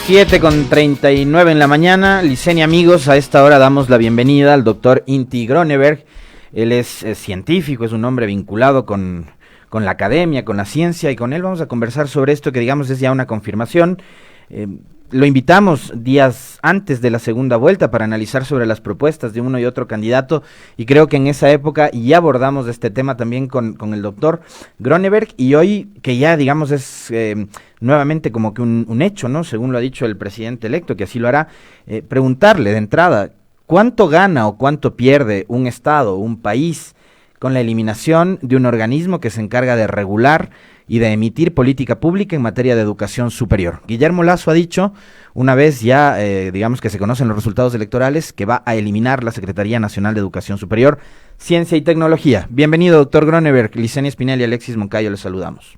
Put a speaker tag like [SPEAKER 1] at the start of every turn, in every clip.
[SPEAKER 1] 7:39 en la mañana. Licenia, amigos, a esta hora damos la bienvenida al doctor Inti Groneberg. Él es científico, es un hombre vinculado con la academia, con la ciencia, y con él vamos a conversar sobre esto que, digamos, es ya una confirmación. Lo invitamos días antes de la segunda vuelta para analizar sobre las propuestas de uno y otro candidato, y creo que en esa época ya abordamos este tema también con el doctor Groneberg, y hoy que ya, digamos, es nuevamente como que un hecho, ¿no? Según lo ha dicho el presidente electo, que así lo hará, preguntarle de entrada, ¿cuánto gana o cuánto pierde un estado, un país, con la eliminación de un organismo que se encarga de regular y de emitir política pública en materia de educación superior? Guillermo Lasso ha dicho, una vez ya, digamos que se conocen los resultados electorales, que va a eliminar la Secretaría Nacional de Educación Superior, Ciencia y Tecnología. Bienvenido, doctor Groneberg. Licenia Espinel y Alexis Moncayo, les saludamos.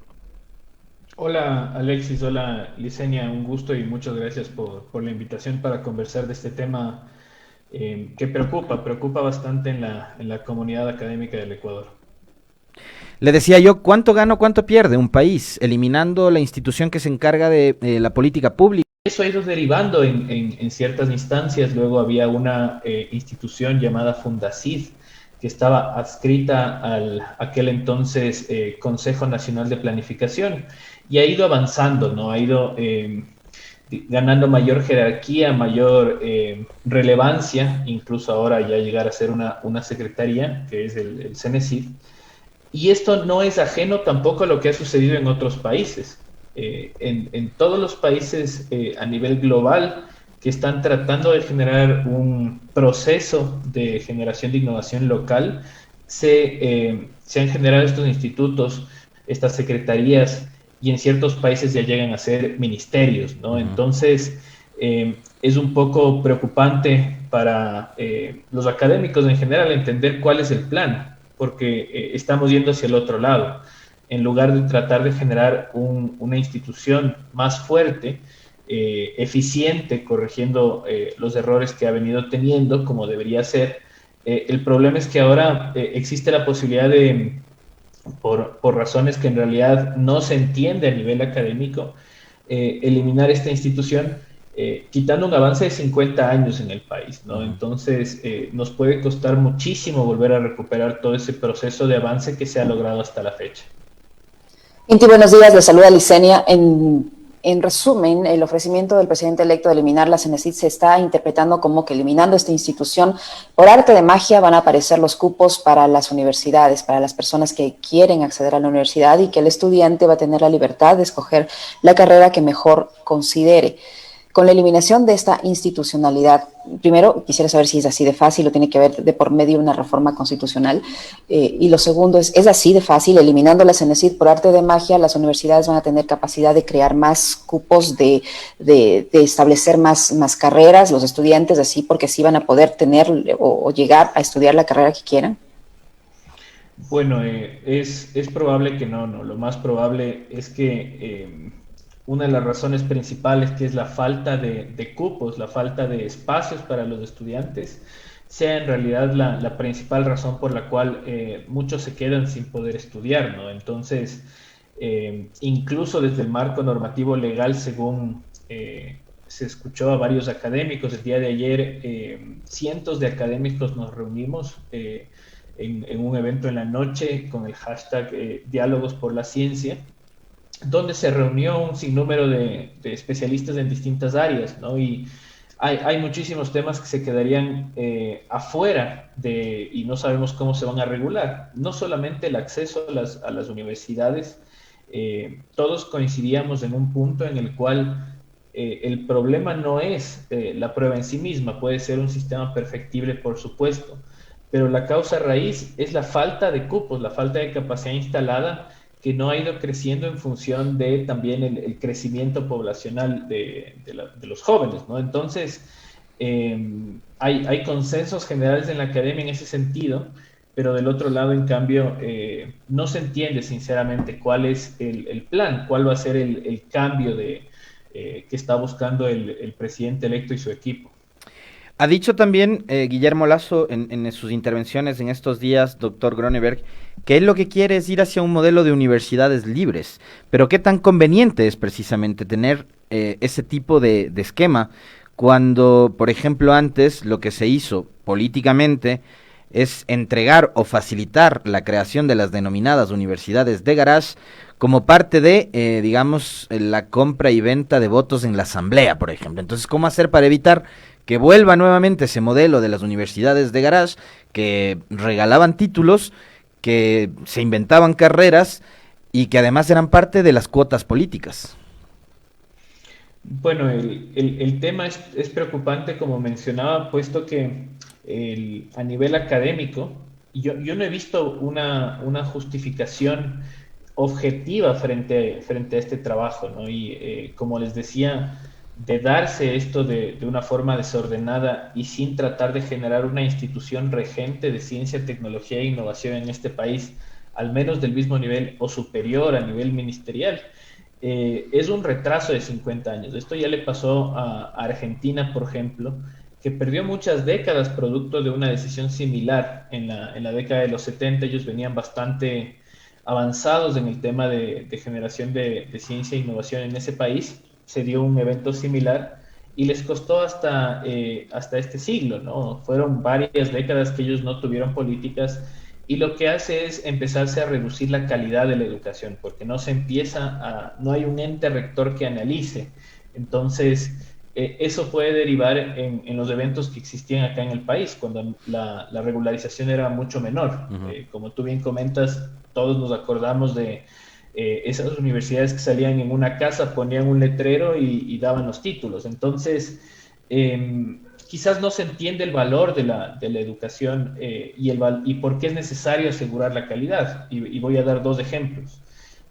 [SPEAKER 2] Hola Alexis, hola Licenia, un gusto y muchas gracias por la invitación para conversar de este tema que preocupa bastante en la comunidad académica del Ecuador.
[SPEAKER 1] Le decía yo, ¿cuánto gana o cuánto pierde un país eliminando la institución que se encarga de la política pública?
[SPEAKER 2] Eso ha ido derivando en ciertas instancias. Luego había una institución llamada Fundacid que estaba adscrita al aquel entonces Consejo Nacional de Planificación, y ha ido avanzando, ¿no? Ha ido ganando mayor jerarquía, mayor relevancia, incluso ahora ya llegar a ser una secretaría, que es el CENESID. Y esto no es ajeno tampoco a lo que ha sucedido en otros países. En todos los países a nivel global que están tratando de generar un proceso de generación de innovación local, se han generado estos institutos, estas secretarías, y en ciertos países ya llegan a ser ministerios, ¿no? Entonces, es un poco preocupante para los académicos en general entender cuál es el plan, porque estamos yendo hacia el otro lado. En lugar de tratar de generar una institución más fuerte, eficiente, corrigiendo los errores que ha venido teniendo, como debería ser, el problema es que ahora existe la posibilidad de, por razones que en realidad no se entiende a nivel académico, eliminar esta institución, quitando un avance de 50 años en el país, ¿no? Entonces, nos puede costar muchísimo volver a recuperar todo ese proceso de avance que se ha logrado hasta la fecha.
[SPEAKER 3] Inti, buenos días, le saluda Licenia. En resumen, el ofrecimiento del presidente electo de eliminar la CENESID se está interpretando como que eliminando esta institución, por arte de magia van a aparecer los cupos para las universidades, para las personas que quieren acceder a la universidad, y que el estudiante va a tener la libertad de escoger la carrera que mejor considere. Con la eliminación de esta institucionalidad, primero quisiera saber si es así de fácil o tiene que haber de por medio una reforma constitucional, y lo segundo es así de fácil, eliminando la CENESID por arte de magia, las universidades van a tener capacidad de crear más cupos, de establecer más carreras, los estudiantes así, porque así van a poder tener o llegar a estudiar la carrera que quieran.
[SPEAKER 2] Bueno, es probable que no, lo más probable es que una de las razones principales, que es la falta de cupos, la falta de espacios para los estudiantes, sea en realidad la principal razón por la cual muchos se quedan sin poder estudiar, ¿no? Entonces, incluso desde el marco normativo legal, según se escuchó a varios académicos el día de ayer, cientos de académicos nos reunimos en un evento en la noche con el hashtag Diálogos por la Ciencia, donde se reunió un sinnúmero de especialistas en distintas áreas, ¿no? Y hay muchísimos temas que se quedarían afuera y no sabemos cómo se van a regular. No solamente el acceso a las universidades, todos coincidíamos en un punto en el cual el problema no es la prueba en sí misma, puede ser un sistema perfectible, por supuesto, pero la causa raíz es la falta de cupos, la falta de capacidad instalada, que no ha ido creciendo en función de también el crecimiento poblacional de los jóvenes, ¿no? Entonces, hay consensos generales en la academia en ese sentido, pero del otro lado, en cambio, no se entiende sinceramente cuál es el plan, cuál va a ser el cambio que está buscando el presidente electo y su equipo.
[SPEAKER 1] Ha dicho también Guillermo Lasso en sus intervenciones en estos días, doctor Groneberg, que él lo que quiere es ir hacia un modelo de universidades libres. Pero ¿qué tan conveniente es precisamente tener ese tipo de esquema, cuando, por ejemplo, antes lo que se hizo políticamente es entregar o facilitar la creación de las denominadas universidades de garage como parte de, digamos, la compra y venta de votos en la asamblea, por ejemplo. Entonces, ¿cómo hacer para evitar que vuelva nuevamente ese modelo de las universidades de garage que regalaban títulos, que se inventaban carreras y que además eran parte de las cuotas políticas?
[SPEAKER 2] Bueno, el tema es preocupante, como mencionaba, puesto que a nivel académico, yo no he visto una justificación objetiva frente a este trabajo, ¿no? Y como les decía, de darse esto de una forma desordenada y sin tratar de generar una institución regente de ciencia, tecnología e innovación en este país, al menos del mismo nivel o superior a nivel ministerial, es un retraso de 50 años. Esto ya le pasó a Argentina, por ejemplo, que perdió muchas décadas producto de una decisión similar. En la década de los 70 ellos venían bastante avanzados en el tema de generación de ciencia e innovación en ese país. Se dio un evento similar y les costó hasta este siglo, ¿no? Fueron varias décadas que ellos no tuvieron políticas, y lo que hace es empezarse a reducir la calidad de la educación, porque no hay un ente rector que analice. Entonces, eso puede derivar en los eventos que existían acá en el país, cuando la regularización era mucho menor.
[SPEAKER 1] Uh-huh.
[SPEAKER 2] Como tú bien comentas, todos nos acordamos de esas universidades que salían en una casa, ponían un letrero y daban los títulos. Entonces, quizás no se entiende el valor de la educación, y por qué es necesario asegurar la calidad. Y voy a dar dos ejemplos.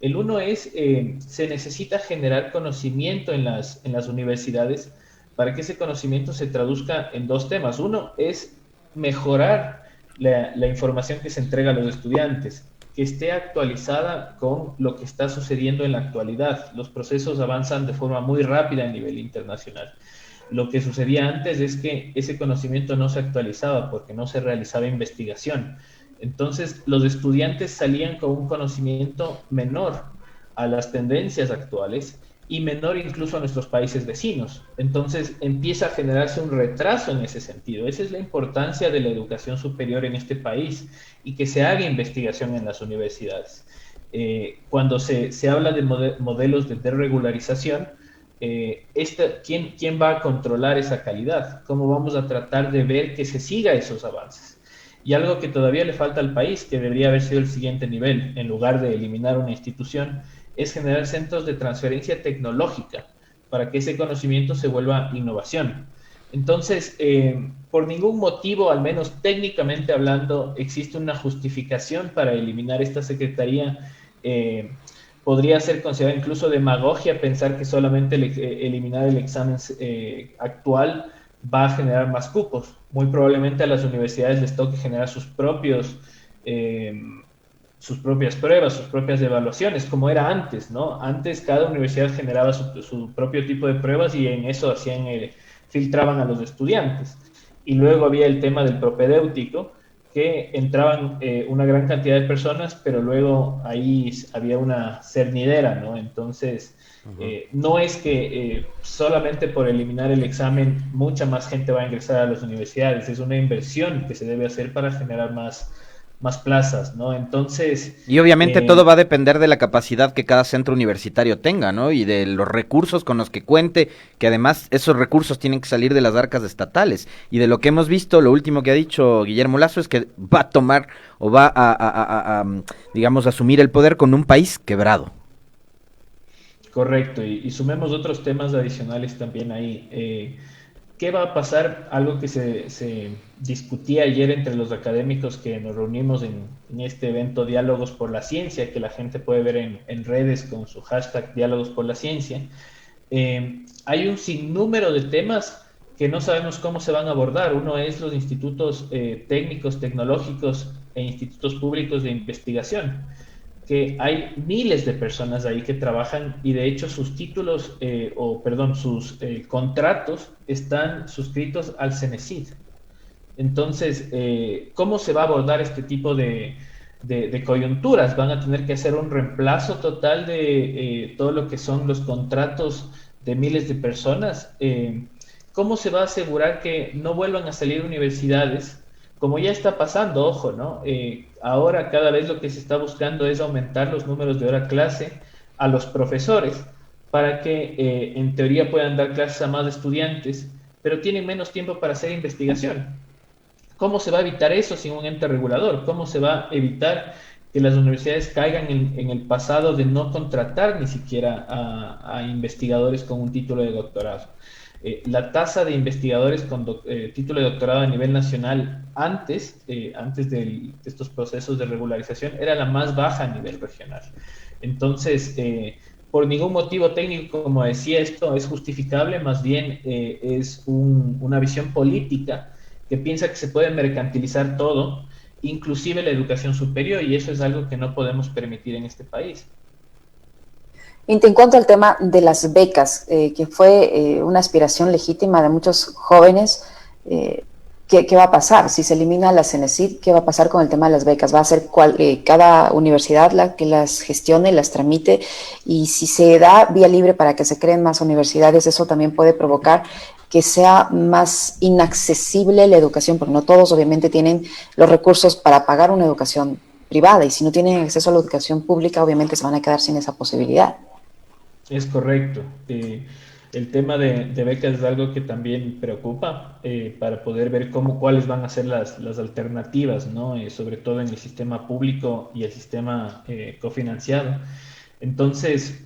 [SPEAKER 2] El uno es, se necesita generar conocimiento en las universidades para que ese conocimiento se traduzca en dos temas. Uno es mejorar la información que se entrega a los estudiantes, que esté actualizada con lo que está sucediendo en la actualidad. Los procesos avanzan de forma muy rápida a nivel internacional. Lo que sucedía antes es que ese conocimiento no se actualizaba porque no se realizaba investigación. Entonces, los estudiantes salían con un conocimiento menor a las tendencias actuales y menor incluso a nuestros países vecinos. Entonces, empieza a generarse un retraso en ese sentido. Esa es la importancia de la educación superior en este país, y que se haga investigación en las universidades. Cuando se habla de modelos de desregularización, ¿quién va a controlar esa calidad? ¿Cómo vamos a tratar de ver que se siga esos avances? Y algo que todavía le falta al país, que debería haber sido el siguiente nivel, en lugar de eliminar una institución, es generar centros de transferencia tecnológica para que ese conocimiento se vuelva innovación. Entonces, por ningún motivo, al menos técnicamente hablando, existe una justificación para eliminar esta secretaría. Podría ser considerado incluso demagogia pensar que solamente eliminar el examen actual va a generar más cupos. Muy probablemente a las universidades les toque generar sus propias pruebas, sus propias evaluaciones, como era antes, ¿no? Antes cada universidad generaba su propio tipo de pruebas, y en eso filtraban a los estudiantes. Y luego había el tema del propedéutico, que entraban una gran cantidad de personas, pero luego ahí había una cernidera, ¿no? Entonces, no es que solamente por eliminar el examen mucha más gente va a ingresar a las universidades, es una inversión que se debe hacer para generar más plazas, ¿no? Entonces...
[SPEAKER 1] Y obviamente todo va a depender de la capacidad que cada centro universitario tenga, ¿no? Y de los recursos con los que cuente, que además esos recursos tienen que salir de las arcas estatales. Y de lo que hemos visto, lo último que ha dicho Guillermo Lasso es que va a tomar o va digamos, asumir el poder con un país quebrado.
[SPEAKER 2] Correcto, y sumemos otros temas adicionales también ahí. ¿Qué va a pasar? Algo que se discutía ayer entre los académicos que nos reunimos en este evento Diálogos por la Ciencia, que la gente puede ver en redes con su hashtag Diálogos por la Ciencia. Hay un sinnúmero de temas que no sabemos cómo se van a abordar. Uno es los institutos técnicos, tecnológicos e institutos públicos de investigación, que hay miles de personas ahí que trabajan, y de hecho sus títulos, sus contratos están suscritos al CENESID. Entonces, ¿cómo se va a abordar este tipo de coyunturas? Van a tener que hacer un reemplazo total de todo lo que son los contratos de miles de personas, ¿cómo se va a asegurar que no vuelvan a salir universidades? Como ya está pasando, ojo, ¿no? Ahora cada vez lo que se está buscando es aumentar los números de hora clase a los profesores para que en teoría puedan dar clases a más estudiantes, pero tienen menos tiempo para hacer investigación. ¿Cómo se va a evitar eso sin un ente regulador? ¿Cómo se va a evitar que las universidades caigan en el pasado de no contratar ni siquiera a investigadores con un título de doctorado? La tasa de investigadores con título de doctorado a nivel nacional antes de estos procesos de regularización era la más baja a nivel regional. Entonces, por ningún motivo técnico, como decía, esto es justificable, más bien es una visión política que piensa que se puede mercantilizar todo, inclusive la educación superior, y eso es algo que no podemos permitir en este país.
[SPEAKER 3] En cuanto al tema de las becas, que fue una aspiración legítima de muchos jóvenes, ¿qué va a pasar? Si se elimina la CENESID, ¿qué va a pasar con el tema de las becas? ¿Va a ser cada universidad la que las gestione, las tramite? Y si se da vía libre para que se creen más universidades, eso también puede provocar que sea más inaccesible la educación, porque no todos obviamente tienen los recursos para pagar una educación privada, y si no tienen acceso a la educación pública, obviamente se van a quedar sin esa posibilidad.
[SPEAKER 2] Es correcto. El tema de becas es algo que también preocupa para poder ver cuáles van a ser las alternativas, ¿no? Sobre todo en el sistema público y el sistema cofinanciado. Entonces,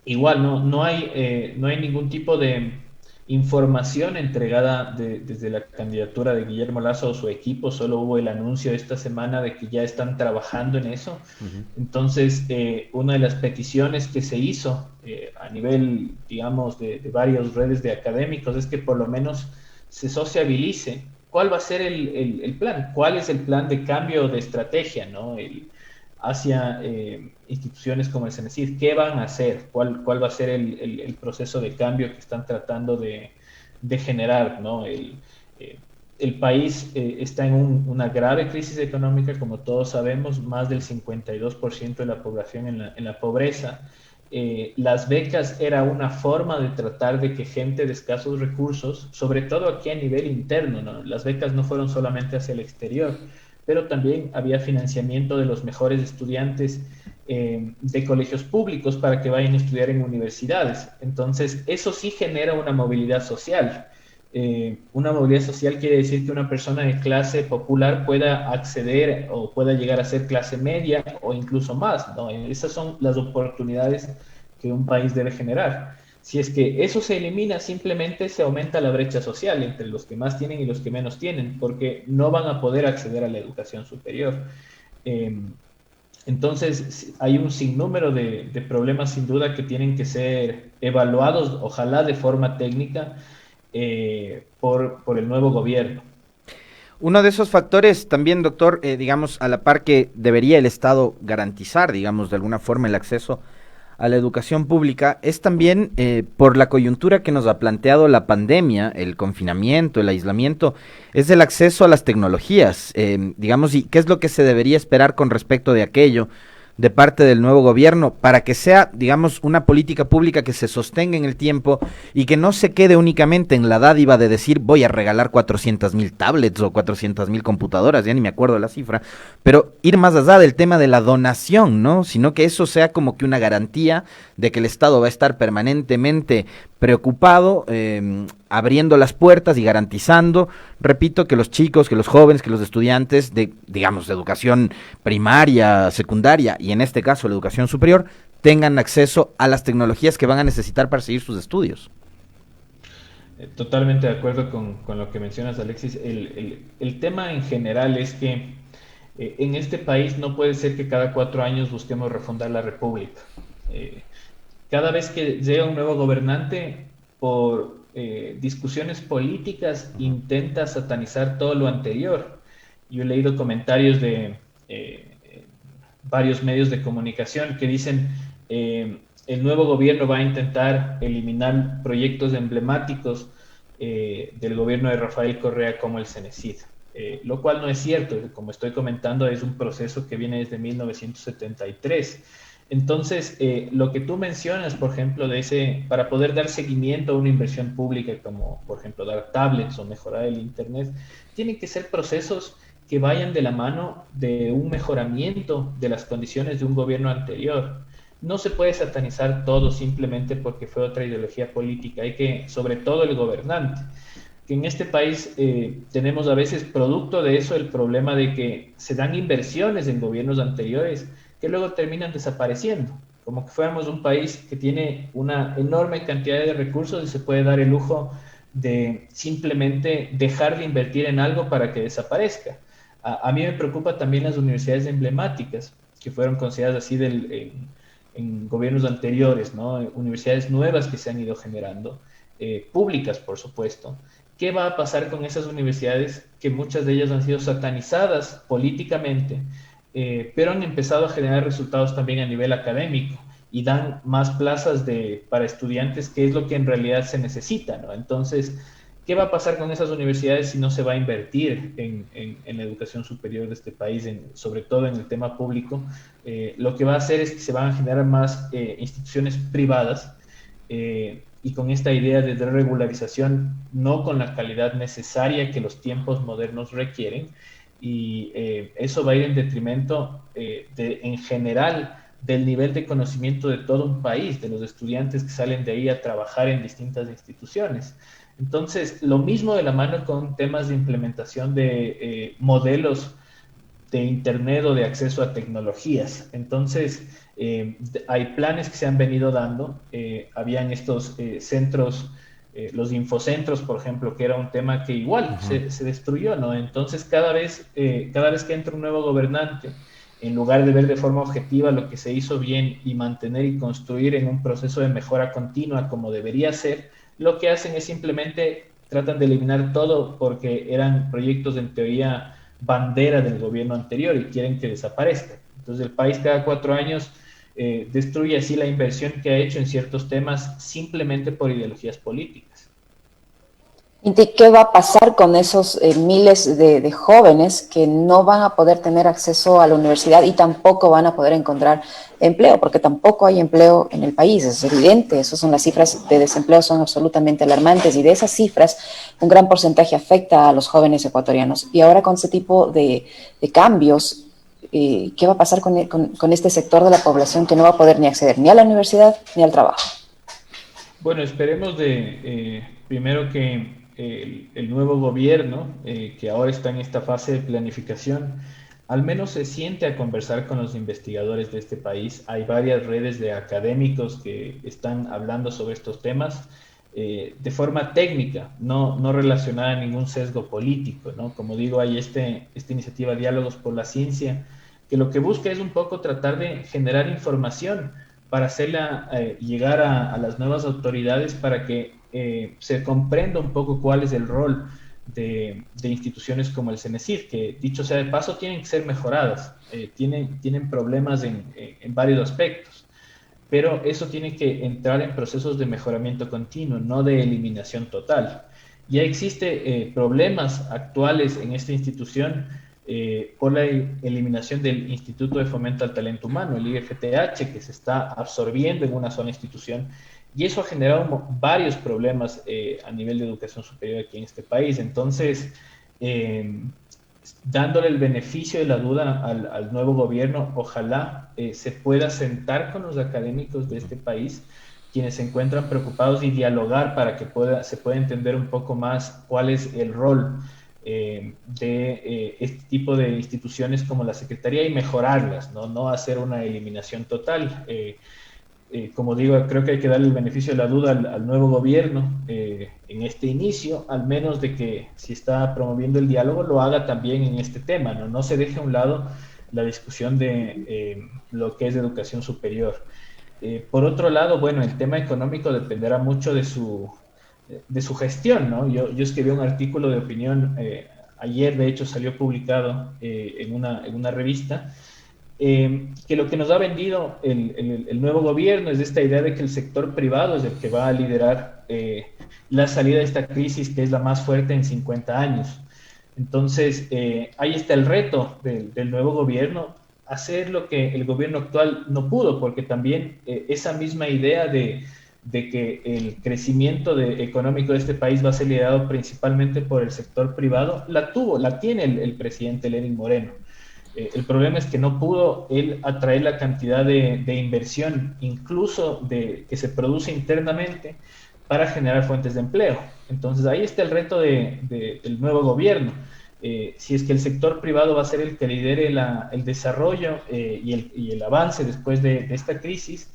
[SPEAKER 2] igual, no hay ningún tipo de información entregada desde la candidatura de Guillermo Lasso o su equipo, solo hubo el anuncio esta semana de que ya están trabajando en eso.
[SPEAKER 1] Ujú.
[SPEAKER 2] Entonces, una de las peticiones que se hizo a nivel, digamos, de varias redes de académicos es que por lo menos se sociabilice cuál va a ser el plan, cuál es el plan de cambio de estrategia, ¿no? Hacia instituciones como el CENESID, ¿qué van a hacer? ¿Cuál va a ser el proceso de cambio que están tratando de generar, ¿no? El país está en una grave crisis económica, como todos sabemos, más del 52% de la población en la pobreza. Las becas era una forma de tratar de que gente de escasos recursos, sobre todo aquí a nivel interno, ¿no? Las becas no fueron solamente hacia el exterior, pero también había financiamiento de los mejores estudiantes de colegios públicos para que vayan a estudiar en universidades. Entonces, eso sí genera una movilidad social. Una movilidad social quiere decir que una persona de clase popular pueda acceder o pueda llegar a ser clase media o incluso más, ¿no? Esas son las oportunidades que un país debe generar. Si es que eso se elimina, simplemente se aumenta la brecha social entre los que más tienen y los que menos tienen, porque no van a poder acceder a la educación superior. Eh, entonces, hay un sinnúmero de problemas sin duda que tienen que ser evaluados, ojalá de forma técnica, por el nuevo gobierno.
[SPEAKER 1] Uno de esos factores también, doctor, digamos, a la par que debería el Estado garantizar, digamos, de alguna forma el acceso a la educación pública, es también por la coyuntura que nos ha planteado la pandemia, el confinamiento, el aislamiento, es el acceso a las tecnologías, digamos, y qué es lo que se debería esperar con respecto de aquello de parte del nuevo gobierno para que sea, digamos, una política pública que se sostenga en el tiempo y que no se quede únicamente en la dádiva de decir voy a regalar 400,000 tablets o 400,000 computadoras, ya ni me acuerdo la cifra, pero ir más allá del tema de la donación, ¿no? Sino que eso sea como que una garantía de que el Estado va a estar permanentemente preocupado, abriendo las puertas y garantizando, repito, que los chicos, que los jóvenes, que los estudiantes de, digamos, de educación primaria, secundaria y en este caso la educación superior, tengan acceso a las tecnologías que van a necesitar para seguir sus estudios.
[SPEAKER 2] Totalmente de acuerdo con lo que mencionas, Alexis. El tema en general es que en este país no puede ser que cada 4 años busquemos refundar la república. Eh, Cada vez que llega un nuevo gobernante, por discusiones políticas, intenta satanizar todo lo anterior. Yo he leído comentarios de varios medios de comunicación que dicen el nuevo gobierno va a intentar eliminar proyectos emblemáticos del gobierno de Rafael Correa como el CENESID. Lo cual no es cierto, como estoy comentando, es un proceso que viene desde 1973. Entonces, lo que tú mencionas, por ejemplo, para poder dar seguimiento a una inversión pública, como por ejemplo dar tablets o mejorar el Internet, tienen que ser procesos que vayan de la mano de un mejoramiento de las condiciones de un gobierno anterior. No se puede satanizar todo simplemente porque fue otra ideología política. Hay que, sobre todo el gobernante, que en este país tenemos a veces producto de eso el problema de que se dan inversiones en gobiernos anteriores que luego terminan desapareciendo, como que fuéramos un país que tiene una enorme cantidad de recursos y se puede dar el lujo de simplemente dejar de invertir en algo para que desaparezca. A mí me preocupa también las universidades emblemáticas, que fueron consideradas así en gobiernos anteriores, ¿no? Universidades nuevas que se han ido generando, públicas, por supuesto. ¿Qué va a pasar con esas universidades que muchas de ellas han sido satanizadas políticamente, pero han empezado a generar resultados también a nivel académico y dan más plazas para estudiantes, que es lo que en realidad se necesita, ¿no? Entonces, ¿qué va a pasar con esas universidades si no se va a invertir en la educación superior de este país, sobre todo en el tema público? Lo que va a hacer es que se van a generar más instituciones privadas, y con esta idea de regularización, no con la calidad necesaria que los tiempos modernos requieren, y eso va a ir en detrimento en general del nivel de conocimiento de todo un país, de los estudiantes que salen de ahí a trabajar en distintas instituciones. Entonces, lo mismo de la mano con temas de implementación de modelos de Internet o de acceso a tecnologías. Entonces, hay planes que se han venido dando. Habían estos centros, los infocentros, por ejemplo, que era un tema que igual se destruyó, ¿no? Entonces, cada vez que entra un nuevo gobernante, en lugar de ver de forma objetiva lo que se hizo bien y mantener y construir en un proceso de mejora continua como debería ser, lo que hacen es simplemente tratan de eliminar todo porque eran proyectos en teoría bandera del gobierno anterior y quieren que desaparezca. Entonces el país cada 4 años destruye así la inversión que ha hecho en ciertos temas simplemente por ideologías políticas.
[SPEAKER 3] Inti, ¿qué va a pasar con esos miles de jóvenes que no van a poder tener acceso a la universidad y tampoco van a poder encontrar empleo? Porque tampoco hay empleo en el país, es evidente. Esas son las cifras de desempleo, son absolutamente alarmantes, y de esas cifras un gran porcentaje afecta a los jóvenes ecuatorianos. Y ahora con ese tipo de cambios, ¿qué va a pasar con este sector de la población que no va a poder ni acceder ni a la universidad ni al trabajo?
[SPEAKER 2] Bueno, esperemos primero que el nuevo gobierno, que ahora está en esta fase de planificación, al menos se siente a conversar con los investigadores de este país. Hay varias redes de académicos que están hablando sobre estos temas de forma técnica, no relacionada a ningún sesgo político, ¿no? Como digo, hay esta iniciativa Diálogos por la Ciencia, que lo que busca es un poco tratar de generar información para hacerla llegar a las nuevas autoridades para que se comprenda un poco cuál es el rol de instituciones como el CENESID, que dicho sea de paso tienen que ser mejoradas, tienen problemas en varios aspectos, pero eso tiene que entrar en procesos de mejoramiento continuo, no de eliminación total. Ya existe problemas actuales en esta institución por la eliminación del Instituto de Fomento al Talento Humano, el IFTH, que se está absorbiendo en una sola institución, y eso ha generado varios problemas a nivel de educación superior aquí en este país. Entonces, dándole el beneficio de la duda al nuevo gobierno, ojalá se pueda sentar con los académicos de este país, quienes se encuentran preocupados, y dialogar para que se pueda entender un poco más cuál es el rol de este tipo de instituciones como la Secretaría, y mejorarlas, no hacer una eliminación total. Como digo, creo que hay que darle el beneficio de la duda al nuevo gobierno en este inicio, al menos de que si está promoviendo el diálogo, lo haga también en este tema, no se deje a un lado la discusión de lo que es educación superior. Por otro lado, bueno, el tema económico dependerá mucho de su gestión, ¿no? Yo escribí un artículo de opinión ayer, de hecho salió publicado en una revista, que lo que nos ha vendido el nuevo gobierno es esta idea de que el sector privado es el que va a liderar la salida de esta crisis, que es la más fuerte en 50 años. Entonces, ahí está el reto del nuevo gobierno, hacer lo que el gobierno actual no pudo, porque también esa misma idea de que el crecimiento económico de este país va a ser liderado principalmente por el sector privado, la tiene el presidente Lenín Moreno. El problema es que no pudo él atraer la cantidad de inversión, incluso que se produce internamente, para generar fuentes de empleo. Entonces ahí está el reto del nuevo gobierno. Si es que el sector privado va a ser el que lidere el desarrollo y el avance después de esta crisis,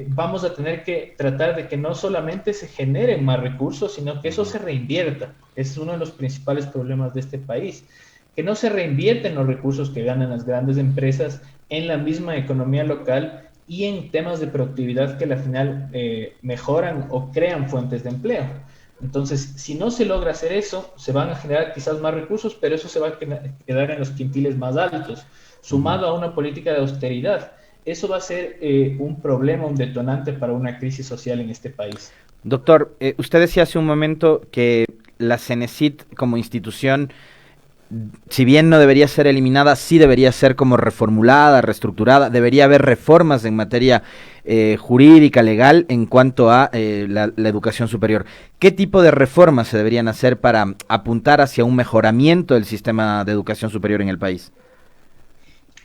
[SPEAKER 2] vamos a tener que tratar de que no solamente se generen más recursos, sino que eso se reinvierta. Es uno de los principales problemas de este país, que no se reinvierten los recursos que ganan las grandes empresas en la misma economía local y en temas de productividad que al final mejoran o crean fuentes de empleo. Entonces, si no se logra hacer eso, se van a generar quizás más recursos, pero eso se va a quedar en los quintiles más altos, sumado a una política de austeridad. Eso va a ser un problema, un detonante para una crisis social en este país.
[SPEAKER 1] Doctor, usted decía hace un momento que la CENESID como institución, si bien no debería ser eliminada, sí debería ser como reformulada, reestructurada, debería haber reformas en materia jurídica, legal, en cuanto a la educación superior. ¿Qué tipo de reformas se deberían hacer para apuntar hacia un mejoramiento del sistema de educación superior en el país?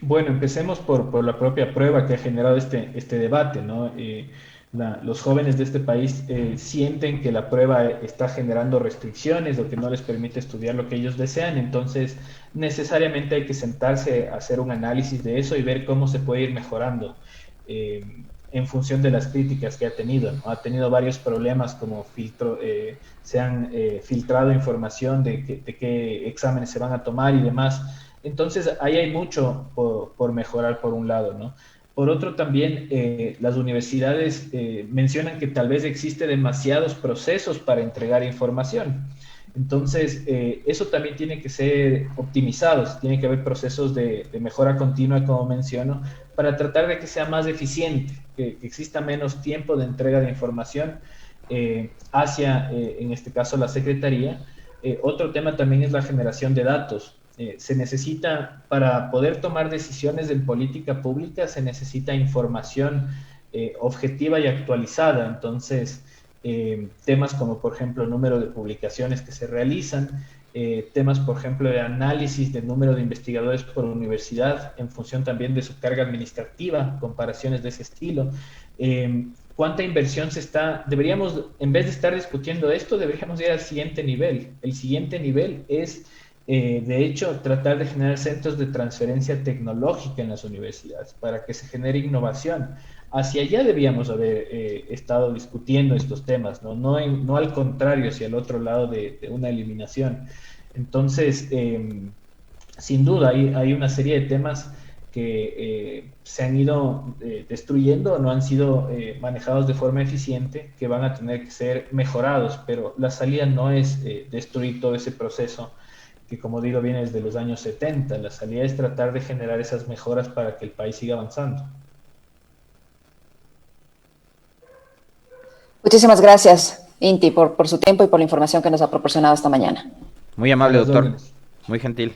[SPEAKER 2] Bueno, empecemos por la propia prueba que ha generado este debate, ¿no? Los jóvenes de este país sienten que la prueba está generando restricciones o que no les permite estudiar lo que ellos desean, entonces necesariamente hay que sentarse a hacer un análisis de eso y ver cómo se puede ir mejorando en función de las críticas que ha tenido, ¿no? Ha tenido varios problemas como se han filtrado información de qué exámenes se van a tomar y demás. Entonces, ahí hay mucho por mejorar por un lado, ¿no? Por otro, también las universidades mencionan que tal vez existe demasiados procesos para entregar información. Entonces, eso también tiene que ser optimizado, tiene que haber procesos de mejora continua, como menciono, para tratar de que sea más eficiente, que exista menos tiempo de entrega de información hacia, en este caso, la Secretaría. Otro tema también es la generación de datos. Se necesita, para poder tomar decisiones en política pública, se necesita información objetiva y actualizada. Entonces, temas como, por ejemplo, el número de publicaciones que se realizan, temas, por ejemplo, de análisis del número de investigadores por universidad en función también de su carga administrativa, comparaciones de ese estilo. ¿Cuánta inversión deberíamos, en vez de estar discutiendo esto, deberíamos ir al siguiente nivel? El siguiente nivel es de hecho, tratar de generar centros de transferencia tecnológica en las universidades para que se genere innovación. Hacia allá debíamos haber estado discutiendo estos temas, ¿no? No al contrario, hacia el otro lado de una eliminación. Entonces, sin duda, hay una serie de temas que se han ido destruyendo, no han sido manejados de forma eficiente, que van a tener que ser mejorados, pero la salida no es destruir todo ese proceso que, como digo, viene desde los años 70. La salida es tratar de generar esas mejoras para que el país siga avanzando.
[SPEAKER 3] Muchísimas gracias, Inti, por su tiempo y por la información que nos ha proporcionado esta mañana.
[SPEAKER 1] Muy amable, doctor. Muy gentil.